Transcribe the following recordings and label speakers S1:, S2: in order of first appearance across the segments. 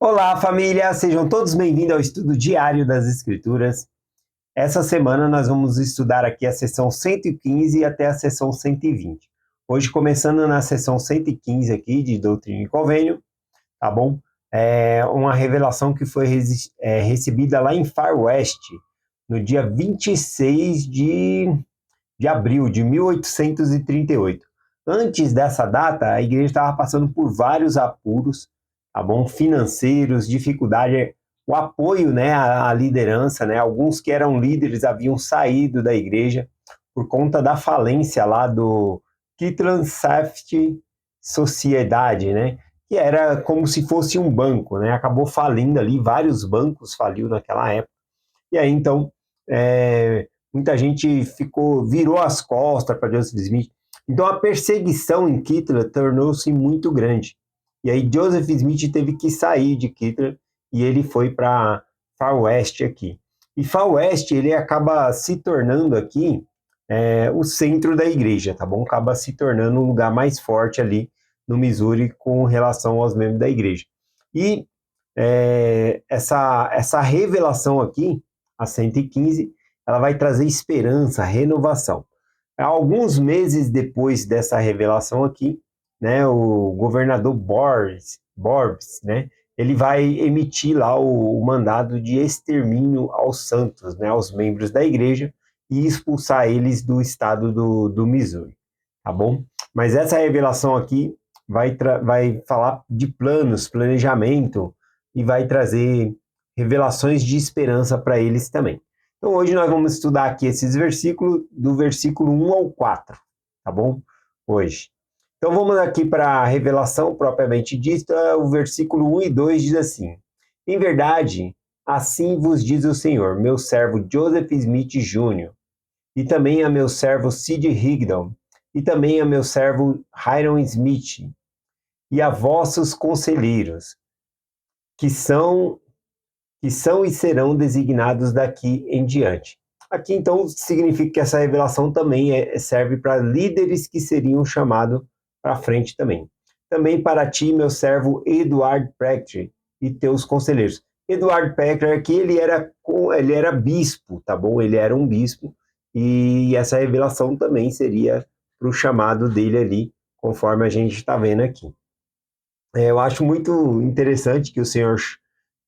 S1: Olá, família! Sejam todos bem-vindos ao estudo diário das Escrituras. Essa semana nós vamos estudar aqui a sessão 115 até a sessão 120. Hoje, começando na sessão 115 aqui de Doutrina e Convênio, tá bom? É uma revelação que foi recebida lá em Far West, no dia 26 de abril de 1838. Antes dessa data, a igreja estava passando por vários apuros, tá bom? Financeiros, dificuldade, o apoio, né, à liderança, né? Alguns que eram líderes haviam saído da igreja por conta da falência lá do Kitlan Safety Sociedade, né? Que era como se fosse um banco, né? Acabou falindo ali, vários bancos faliu naquela época. E aí, então, muita gente virou as costas para Joseph Smith. Então, a perseguição em Kitler tornou-se muito grande. E aí, Joseph Smith teve que sair de Kitler e ele foi para Far West aqui. E Far West, ele acaba se tornando aqui o centro da igreja, tá bom? Acaba se tornando um lugar mais forte ali no Missouri com relação aos membros da igreja. E essa revelação aqui, a 115, ela vai trazer esperança, renovação. Alguns meses depois dessa revelação aqui, né, o governador Borbs, né, ele vai emitir lá o mandado de extermínio aos santos, né, aos membros da igreja, e expulsar eles do estado do Missouri, tá bom? Mas essa revelação aqui vai falar de planos, planejamento, e vai trazer revelações de esperança para eles também. Então hoje nós vamos estudar aqui esses versículos, do versículo 1 ao 4, tá bom? Hoje. Então vamos aqui para a revelação propriamente dita, o versículo 1 e 2 diz assim: Em verdade, assim vos diz o Senhor, meu servo Joseph Smith Jr., e também a meu servo Sid Higdon, e também a meu servo Hiram Smith, e a vossos conselheiros, que são e serão designados daqui em diante. Aqui, então, significa que essa revelação também serve para líderes que seriam chamados para frente também. Também para ti, meu servo Eduard Prechter, e teus conselheiros. Eduard Prechter aqui, ele era bispo, tá bom? Ele era um bispo, e essa revelação também seria para o chamado dele ali, conforme a gente está vendo aqui. Eu acho muito interessante que o Senhor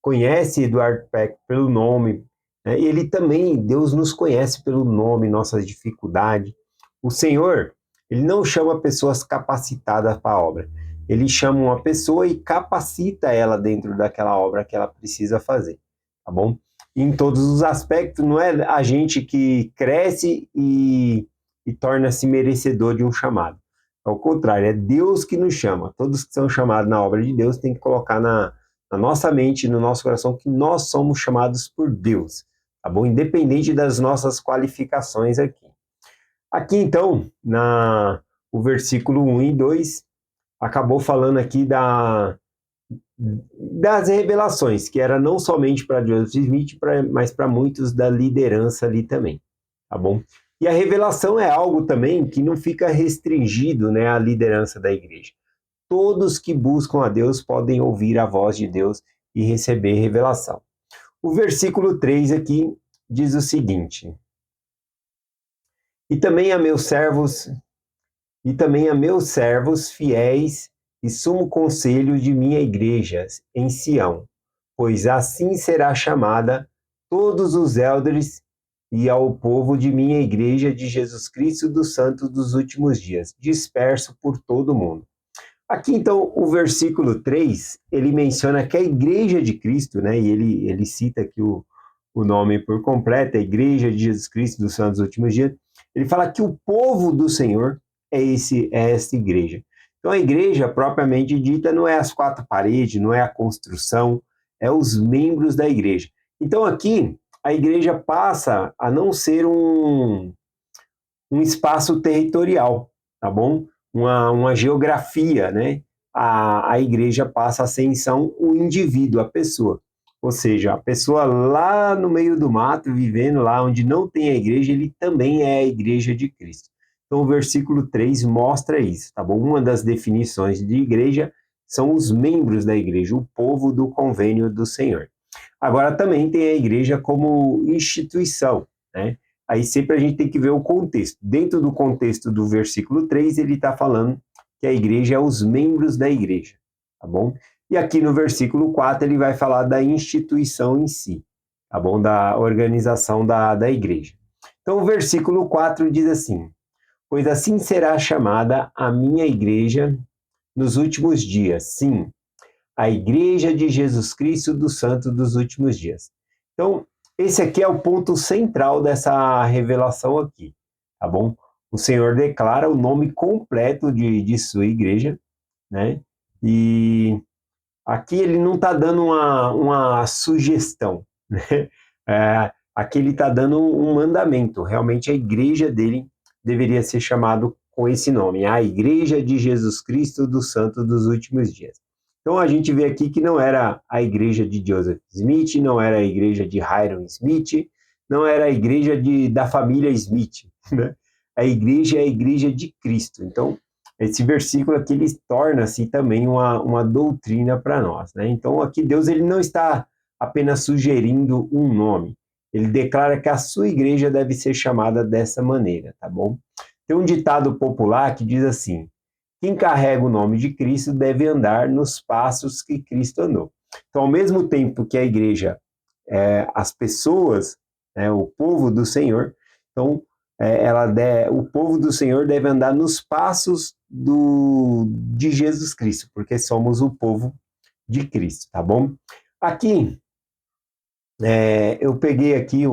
S1: conhece Eduardo Peck pelo nome, né? E ele também, Deus nos conhece pelo nome, nossas dificuldades. O Senhor, ele não chama pessoas capacitadas para a obra. Ele chama uma pessoa e capacita ela dentro daquela obra que ela precisa fazer, tá bom? Em todos os aspectos, não é a gente que cresce e torna-se merecedor de um chamado. Ao contrário, é Deus que nos chama. Todos que são chamados na obra de Deus têm que colocar na nossa mente, no nosso coração, que nós somos chamados por Deus, tá bom? Independente das nossas qualificações aqui. Aqui, então, o versículo 1 e 2, acabou falando aqui das revelações, que era não somente para Joseph Smith, mas para muitos da liderança ali também, tá bom? E a revelação é algo também que não fica restringido, né, à liderança da igreja. Todos que buscam a Deus podem ouvir a voz de Deus e receber revelação. O versículo 3 aqui diz o seguinte: E também a meus servos, fiéis e sumo conselho de minha igreja em Sião, pois assim será chamada todos os elders e ao povo de minha igreja de Jesus Cristo dos santos dos últimos dias, disperso por todo o mundo. Aqui, então, o versículo 3, ele menciona que a igreja de Cristo, né, e ele cita aqui o nome por completo, a igreja de Jesus Cristo dos Santos dos Últimos Dias, ele fala que o povo do Senhor é essa igreja. Então, a igreja, propriamente dita, não é as quatro paredes, não é a construção, é os membros da igreja. Então, aqui, a igreja passa a não ser um espaço territorial, tá bom? Uma geografia, né? A igreja passa a ser então o indivíduo, a pessoa. Ou seja, a pessoa lá no meio do mato, vivendo lá onde não tem a igreja, ele também é a igreja de Cristo. Então, o versículo 3 mostra isso, tá bom? Uma das definições de igreja são os membros da igreja, o povo do convênio do Senhor. Agora também tem a igreja como instituição, né? Aí sempre a gente tem que ver o contexto. Dentro do contexto do versículo 3, ele está falando que a igreja é os membros da igreja, tá bom? E aqui no versículo 4 ele vai falar da instituição em si, tá bom? Da organização da igreja. Então o versículo 4 diz assim: pois assim será chamada a minha igreja nos últimos dias, sim, a igreja de Jesus Cristo dos santos dos últimos dias. Então, esse aqui é o ponto central dessa revelação aqui, tá bom? O Senhor declara o nome completo de sua igreja, né? E aqui ele não está dando uma sugestão, né? Aqui ele está dando um mandamento. Realmente a igreja dele deveria ser chamado com esse nome, a Igreja de Jesus Cristo dos Santos dos Últimos Dias. Então a gente vê aqui que não era a igreja de Joseph Smith, não era a igreja de Hiram Smith, não era a igreja da família Smith, né? A igreja é a igreja de Cristo. Então, esse versículo aqui, ele torna-se também uma doutrina para nós, né? Então, aqui Deus ele não está apenas sugerindo um nome, ele declara que a sua igreja deve ser chamada dessa maneira, tá bom? Tem um ditado popular que diz assim: quem carrega o nome de Cristo deve andar nos passos que Cristo andou. Então, ao mesmo tempo que a igreja as pessoas, o povo do Senhor, então, o povo do Senhor deve andar nos passos de Jesus Cristo, porque somos o povo de Cristo, tá bom? Aqui, eu peguei aqui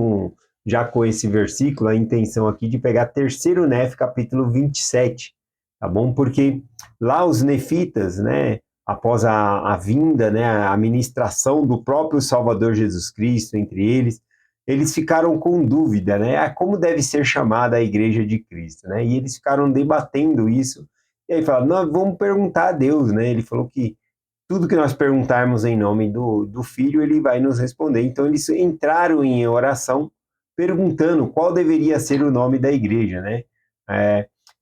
S1: já com esse versículo, a intenção aqui de pegar 3º Nef, capítulo 27, tá bom? Porque lá os nefitas, né, após a vinda, né, a ministração do próprio Salvador Jesus Cristo entre eles ficaram com dúvida, né, como deve ser chamada a igreja de Cristo, né? E eles ficaram debatendo isso, e aí falaram, nós vamos perguntar a Deus, né? Ele falou que tudo que nós perguntarmos em nome do Filho, ele vai nos responder. Então, eles entraram em oração perguntando qual deveria ser o nome da igreja, né?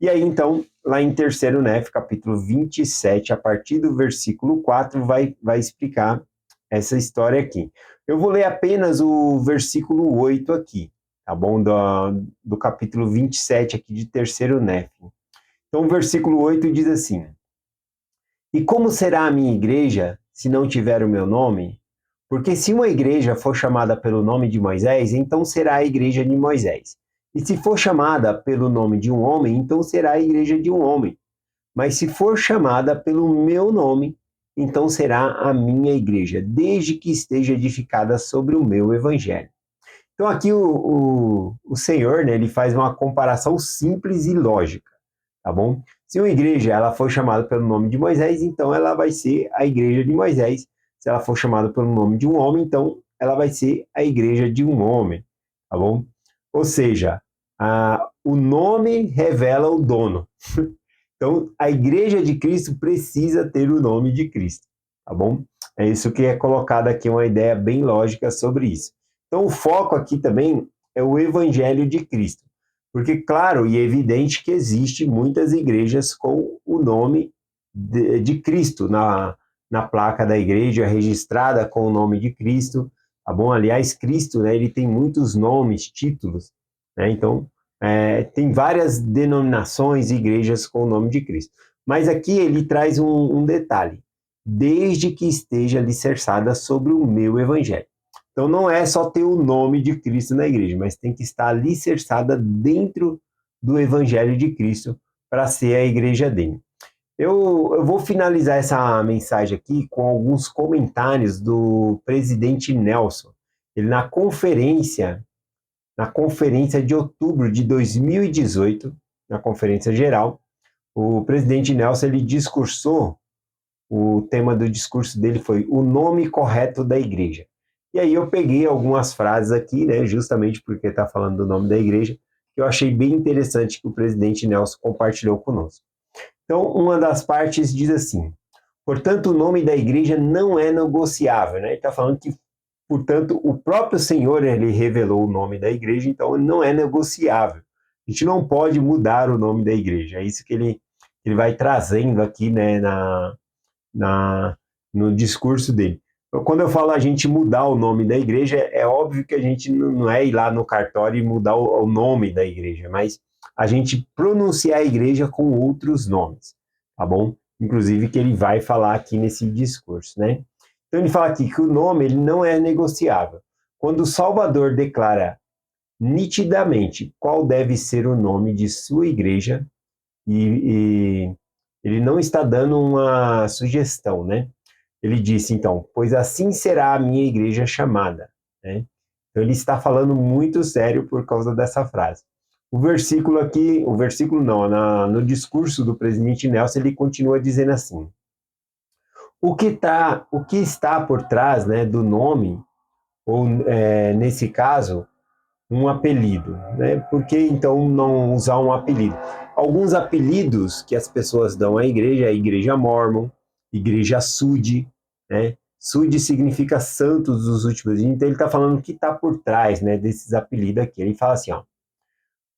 S1: E aí, então, lá em 3º Nef, capítulo 27, a partir do versículo 4, vai explicar essa história aqui. Eu vou ler apenas o versículo 8 aqui, tá bom? Do capítulo 27 aqui de 3º Nef. Então, o versículo 8 diz assim: e como será a minha igreja se não tiver o meu nome? Porque se uma igreja for chamada pelo nome de Moisés, então será a igreja de Moisés. E se for chamada pelo nome de um homem, então será a igreja de um homem. Mas se for chamada pelo meu nome, então será a minha igreja, desde que esteja edificada sobre o meu evangelho. Então aqui o Senhor, né, ele faz uma comparação simples e lógica, tá bom? Se uma igreja ela for chamada pelo nome de Moisés, então ela vai ser a igreja de Moisés. Se ela for chamada pelo nome de um homem, então ela vai ser a igreja de um homem, tá bom? Ou seja, o nome revela o dono. Então, a igreja de Cristo precisa ter o nome de Cristo, tá bom? É isso que é colocado aqui, uma ideia bem lógica sobre isso. Então, o foco aqui também é o evangelho de Cristo. Porque, claro e evidente que existe muitas igrejas com o nome de Cristo na placa da igreja, registrada com o nome de Cristo, tá bom? Aliás, Cristo, né, ele tem muitos nomes, títulos, né? Então, tem várias denominações, igrejas com o nome de Cristo. Mas aqui ele traz um detalhe: desde que esteja alicerçada sobre o meu evangelho. Então não é só ter o nome de Cristo na igreja, mas tem que estar alicerçada dentro do evangelho de Cristo para ser a igreja dele. Eu vou finalizar essa mensagem aqui com alguns comentários do presidente Nelson. Ele na conferência de outubro de 2018, na conferência geral, o presidente Nelson ele discursou, o tema do discurso dele foi o nome correto da igreja. E aí eu peguei algumas frases aqui, né, justamente porque está falando do nome da igreja, que eu achei bem interessante que o presidente Nelson compartilhou conosco. Então, uma das partes diz assim: portanto, o nome da igreja não é negociável, né? Ele está falando que, portanto, o próprio Senhor ele revelou o nome da igreja, então não é negociável. A gente não pode mudar o nome da igreja. É isso que ele vai trazendo aqui, né, no discurso dele. Então, quando eu falo a gente mudar o nome da igreja, é óbvio que a gente não é ir lá no cartório e mudar o nome da igreja, mas a gente pronunciar a igreja com outros nomes, tá bom? Inclusive que ele vai falar aqui nesse discurso, né? Então ele fala aqui que o nome ele não é negociável. Quando o Salvador declara nitidamente qual deve ser o nome de sua igreja, e ele não está dando uma sugestão, né? Ele disse, então, pois assim será a minha igreja chamada, né? Então ele está falando muito sério por causa dessa frase. O versículo aqui, o versículo não, no discurso do presidente Nelson, ele continua dizendo assim: o que está por trás, né, do nome, ou nesse caso, um apelido, né? Por que então não usar um apelido? Alguns apelidos que as pessoas dão à igreja, é a igreja Mórmon, igreja Sud, né? Sud significa santos dos últimos dias, então ele está falando o que está por trás, né, desses apelidos aqui. Ele fala assim, ó,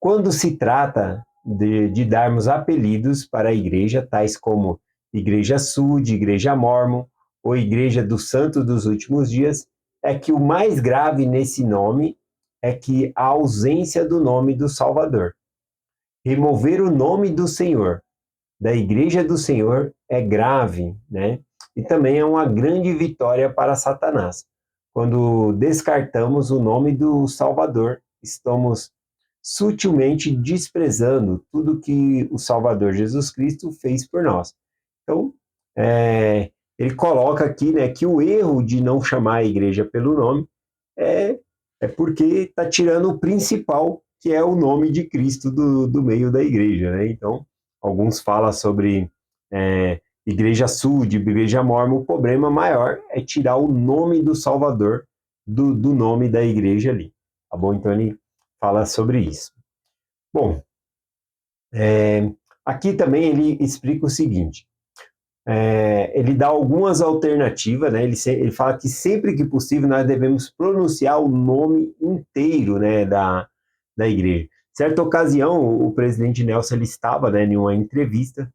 S1: quando se trata de darmos apelidos para a igreja, tais como Igreja Sud, Igreja Mórmon ou Igreja dos Santos dos Últimos Dias, é que o mais grave nesse nome é que a ausência do nome do Salvador. Remover o nome do Senhor, da Igreja do Senhor, é grave, né? E também é uma grande vitória para Satanás. Quando descartamos o nome do Salvador, estamos sutilmente desprezando tudo que o Salvador Jesus Cristo fez por nós. Então, ele coloca aqui, né, que o erro de não chamar a igreja pelo nome é, é porque está tirando o principal, que é o nome de Cristo do meio da igreja, né? Então, alguns falam sobre igreja Sud, igreja Mórmon, o problema maior é tirar o nome do Salvador do nome da igreja ali, tá bom? Então, ele fala sobre isso. Bom, aqui também ele explica o seguinte, ele dá algumas alternativas, né? Ele fala que sempre que possível nós devemos pronunciar o nome inteiro, né, da igreja. Certa ocasião, o presidente Nelson ele estava, né, em uma entrevista,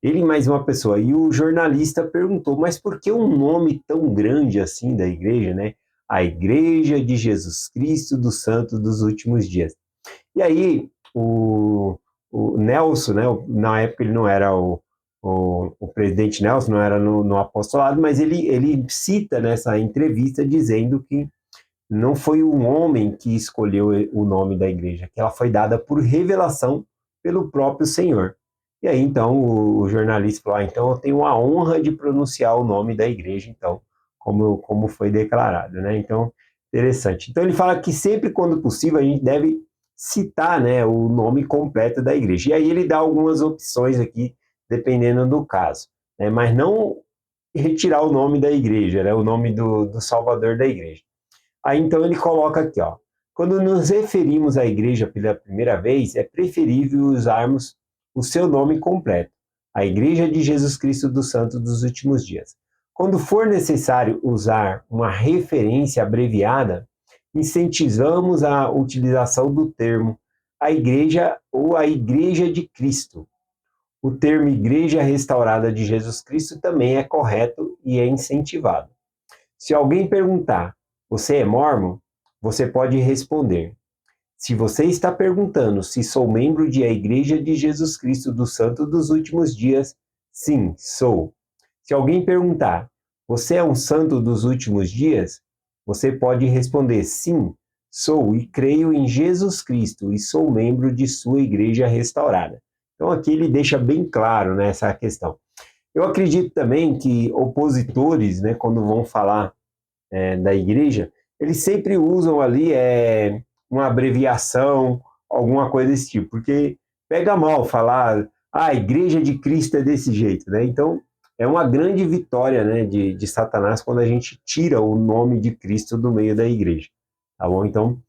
S1: ele e mais uma pessoa, e o jornalista perguntou, mas por que um nome tão grande assim da igreja, né? A Igreja de Jesus Cristo dos Santos dos Últimos Dias. E aí, o Nelson, né, na época ele não era o presidente Nelson, não era no apostolado, mas ele cita nessa entrevista dizendo que não foi um homem que escolheu o nome da igreja, que ela foi dada por revelação pelo próprio Senhor. E aí, então, o jornalista falou, então eu tenho a honra de pronunciar o nome da igreja, então, como foi declarado, né? Então, interessante. Então, ele fala que sempre quando possível a gente deve citar, né, o nome completo da igreja. E aí ele dá algumas opções aqui, dependendo do caso, né? Mas não retirar o nome da igreja, né? O nome do Salvador da igreja. Aí então ele coloca aqui, ó, quando nos referimos à igreja pela primeira vez, é preferível usarmos o seu nome completo, a Igreja de Jesus Cristo dos Santos dos Últimos Dias. Quando for necessário usar uma referência abreviada, incentivamos a utilização do termo a Igreja ou a Igreja de Cristo. O termo Igreja Restaurada de Jesus Cristo também é correto e é incentivado. Se alguém perguntar, você é mórmon? Você pode responder, se você está perguntando se sou membro de a Igreja de Jesus Cristo dos Santos dos Últimos Dias, sim, sou. Se alguém perguntar, você é um santo dos últimos dias? Você pode responder, sim, sou e creio em Jesus Cristo e sou membro de sua Igreja restaurada. Então aqui ele deixa bem claro, né, essa questão. Eu acredito também que opositores, né, quando vão falar da igreja, eles sempre usam ali uma abreviação, alguma coisa desse tipo, porque pega mal falar, a igreja de Cristo é desse jeito, né? Então, é uma grande vitória, né, de Satanás quando a gente tira o nome de Cristo do meio da igreja, tá bom? Então,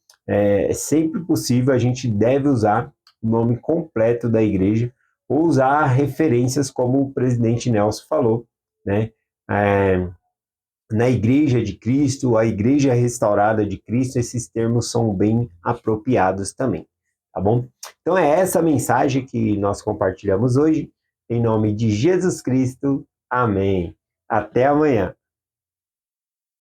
S1: sempre possível a gente deve usar o nome completo da igreja ou usar referências como o presidente Nelson falou, né? Na Igreja de Cristo, a Igreja Restaurada de Cristo, esses termos são bem apropriados também, tá bom? Então é essa mensagem que nós compartilhamos hoje, em nome de Jesus Cristo. Amém. Até amanhã.